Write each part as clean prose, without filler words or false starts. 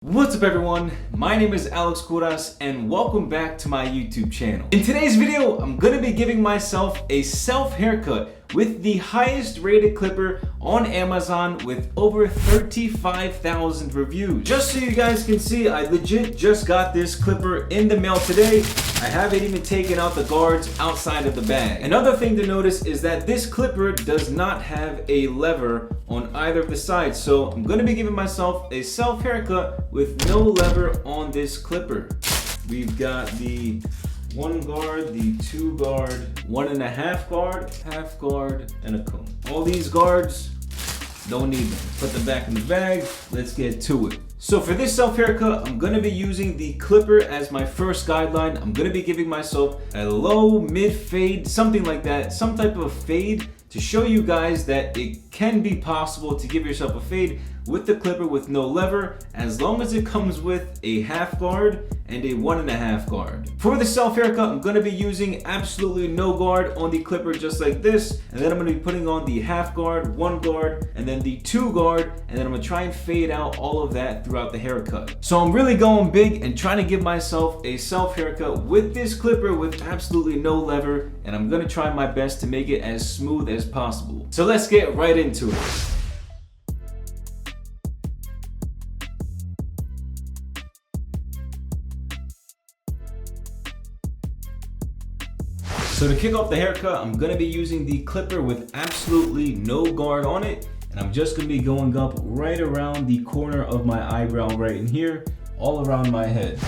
What's up everyone, my name is Alex Kouras and welcome back to my YouTube channel. In today's video, I'm going to be giving myself a self haircut with the highest rated clipper on Amazon with over 35,000 reviews. Just so you guys can see, I legit just got this clipper in the mail today. I haven't even taken out the guards outside of the bag. Another thing to notice is that this clipper does not have a lever on either of the sides. So I'm gonna be giving myself a self haircut with no lever on this clipper. We've got the 1 guard, the 2 guard, 1.5 guard, half guard, and a comb. All these guards, don't need them. Put them back in the bag, let's get to it. So for this self haircut, I'm gonna be using the clipper as my first guideline. I'm gonna be giving myself a low, mid fade, something like that, some type of fade to show you guys that it can be possible to give yourself a fade with the clipper with no lever, as long as it comes with a half guard and a 1.5 guard. For the self haircut, I'm gonna be using absolutely no guard on the clipper, just like this, and then I'm gonna be putting on the half guard, 1 guard, and then the 2 guard, and then I'm gonna try and fade out all of that throughout the haircut. So I'm really going big and trying to give myself a self haircut with this clipper with absolutely no lever, and I'm gonna try my best to make it as smooth as possible. So let's get right into it. So to kick off the haircut, I'm gonna be using the clipper with absolutely no guard on it, and I'm just gonna be going up right around the corner of my eyebrow right in here, all around my head.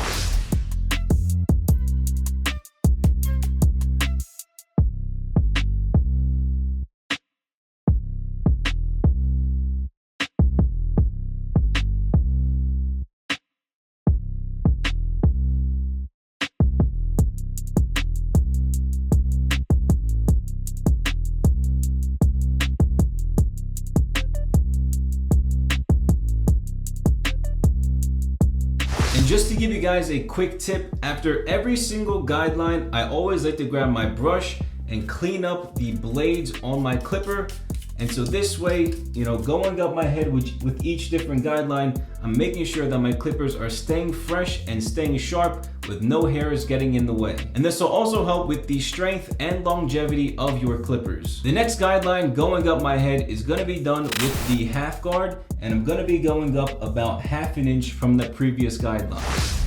And just to give you guys a quick tip, after every single guideline, I always like to grab my brush and clean up the blades on my clipper. And so this way, going up my head with each different guideline, I'm making sure that my clippers are staying fresh and staying sharp with no hairs getting in the way. And this will also help with the strength and longevity of your clippers. The next guideline going up my head is gonna be done with the half guard, and I'm gonna be going up about 1/2 inch from the previous guideline.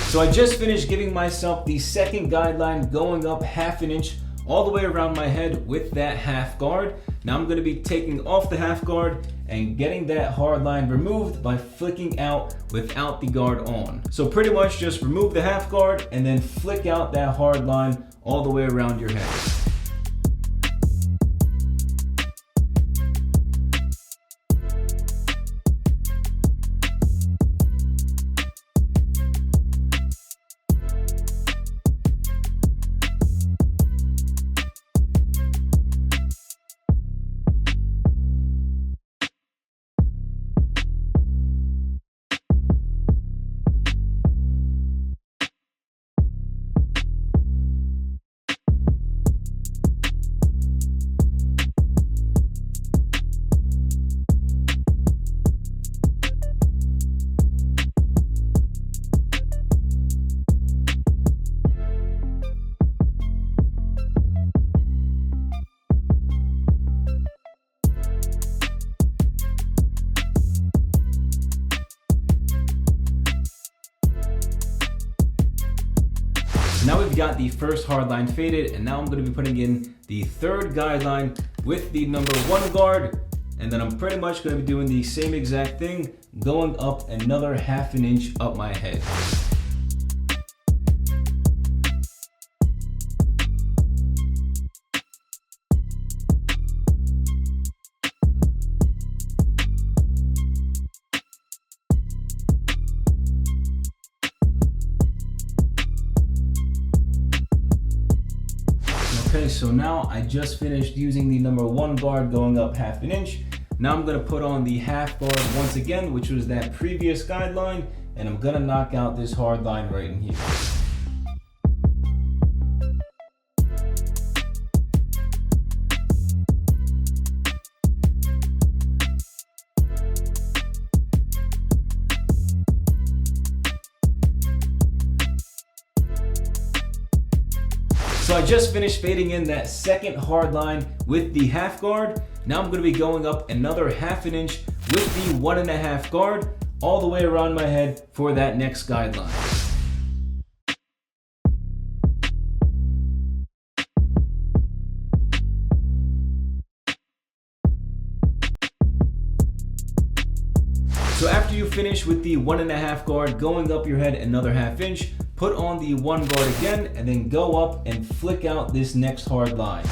So I just finished giving myself the second guideline, going up 1/2 inch all the way around my head with that half guard. Now I'm gonna be taking off the half guard and getting that hard line removed by flicking out without the guard on. So pretty much just remove the half guard and then flick out that hard line all the way around your head. Now we've got the first hard line faded, and now I'm going to be putting in the third guideline with the number 1 guard, and then I'm pretty much going to be doing the same exact thing, going up another 1/2 inch up my head. Okay, so now I just finished using the number 1 guard going up 1/2 inch. Now I'm gonna put on the half guard once again, which was that previous guideline, and I'm gonna knock out this hard line right in here. So I just finished fading in that second hard line with the half guard. Now I'm gonna be going up another 1/2 inch with the 1.5 guard all the way around my head for that next guideline. So after you finish with the 1.5 guard, going up your head another 1/2 inch, put on the 1 guard again, and then go up and flick out this next hard line.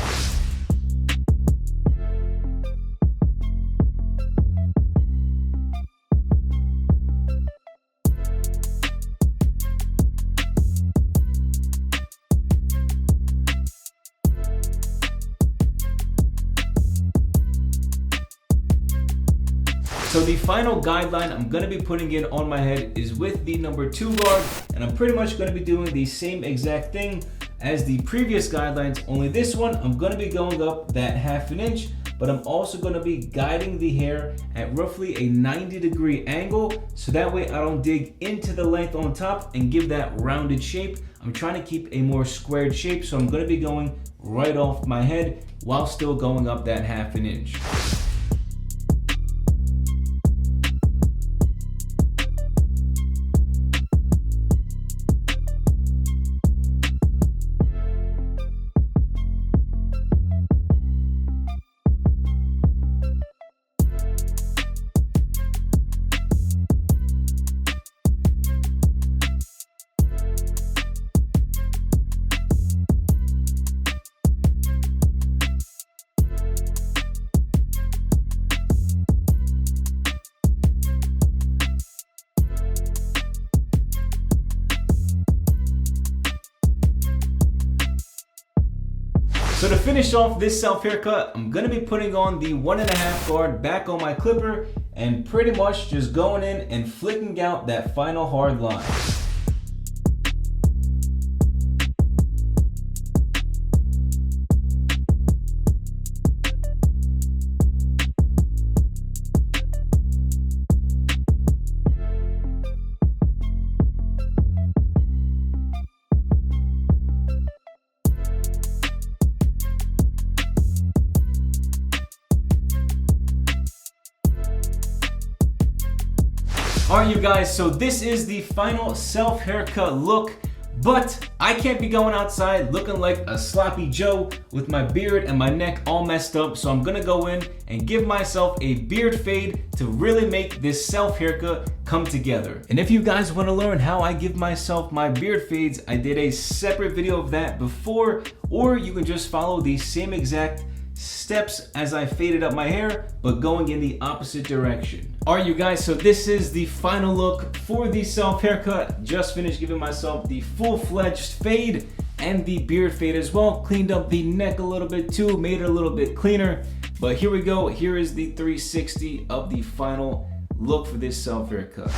So the final guideline I'm gonna be putting in on my head is with the number 2 guard, and I'm pretty much gonna be doing the same exact thing as the previous guidelines, only this one I'm gonna be going up that 1/2 inch, but I'm also gonna be guiding the hair at roughly a 90-degree angle, so that way I don't dig into the length on top and give that rounded shape. I'm trying to keep a more squared shape, so I'm gonna be going right off my head while still going up that 1/2 inch. So to finish off this self haircut, I'm gonna be putting on the 1.5 guard back on my clipper and pretty much just going in and flicking out that final hard line. Alright you guys, so this is the final self haircut look, but I can't be going outside looking like a sloppy Joe with my beard and my neck all messed up, so I'm gonna go in and give myself a beard fade to really make this self haircut come together. And if you guys want to learn how I give myself my beard fades, I did a separate video of that before, or you can just follow the same exact steps as I faded up my hair, but going in the opposite direction. Alright you guys, so this is the final look for the self haircut. Just finished giving myself the full-fledged fade and the beard fade as well. Cleaned up the neck a little bit too, made it a little bit cleaner. But here we go, here is the 360 of the final look for this self haircut.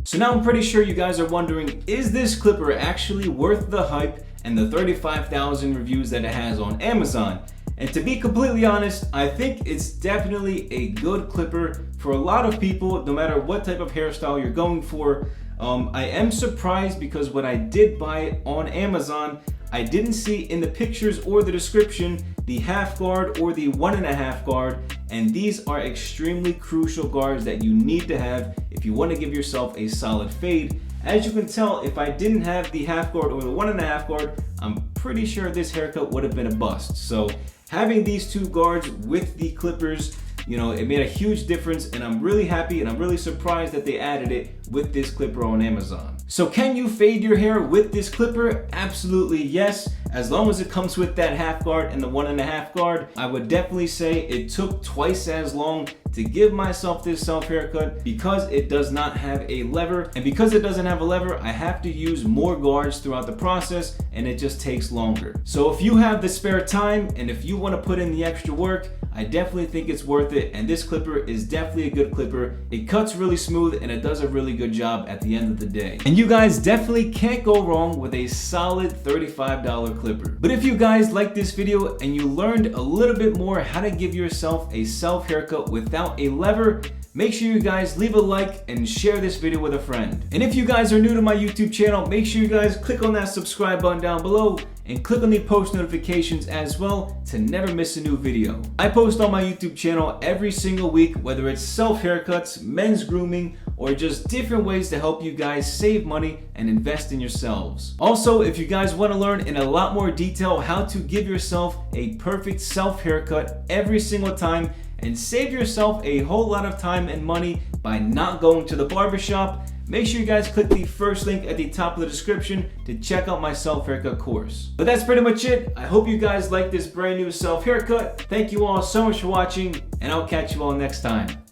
So now I'm pretty sure you guys are wondering, is this clipper actually worth the hype and the 35,000 reviews that it has on Amazon? And to be completely honest, I think it's definitely a good clipper for a lot of people, no matter what type of hairstyle you're going for. I am surprised because when I did buy it on Amazon, I didn't see in the pictures or the description the half guard or the 1.5 guard, and these are extremely crucial guards that you need to have if you want to give yourself a solid fade. As you can tell, if I didn't have the half guard or the 1.5 guard, I'm pretty sure this haircut would have been a bust. So having these two guards with the clippers, you know, it made a huge difference, and I'm really happy and I'm really surprised that they added it with this clipper on Amazon. So can you fade your hair with this clipper? Absolutely yes. As long as it comes with that half guard and the 1.5 guard, I would definitely say it took twice as long to give myself this self haircut because it does not have a lever. And because it doesn't have a lever, I have to use more guards throughout the process, and it just takes longer. So if you have the spare time and if you want to put in the extra work, I definitely think it's worth it, and this clipper is definitely a good clipper. It cuts really smooth and it does a really good job at the end of the day. And you guys definitely can't go wrong with a solid $35 clipper. But if you guys liked this video and you learned a little bit more how to give yourself a self haircut without a lever, make sure you guys leave a like and share this video with a friend. And if you guys are new to my YouTube channel, make sure you guys click on that subscribe button down below and click on the post notifications as well to never miss a new video. I post on my YouTube channel every single week, whether it's self haircuts, men's grooming, or just different ways to help you guys save money and invest in yourselves. Also, if you guys want to learn in a lot more detail how to give yourself a perfect self haircut every single time and save yourself a whole lot of time and money by not going to the barbershop, make sure you guys click the first link at the top of the description to check out my self haircut course. But that's pretty much it. I hope you guys like this brand new self haircut. Thank you all so much for watching, and I'll catch you all next time.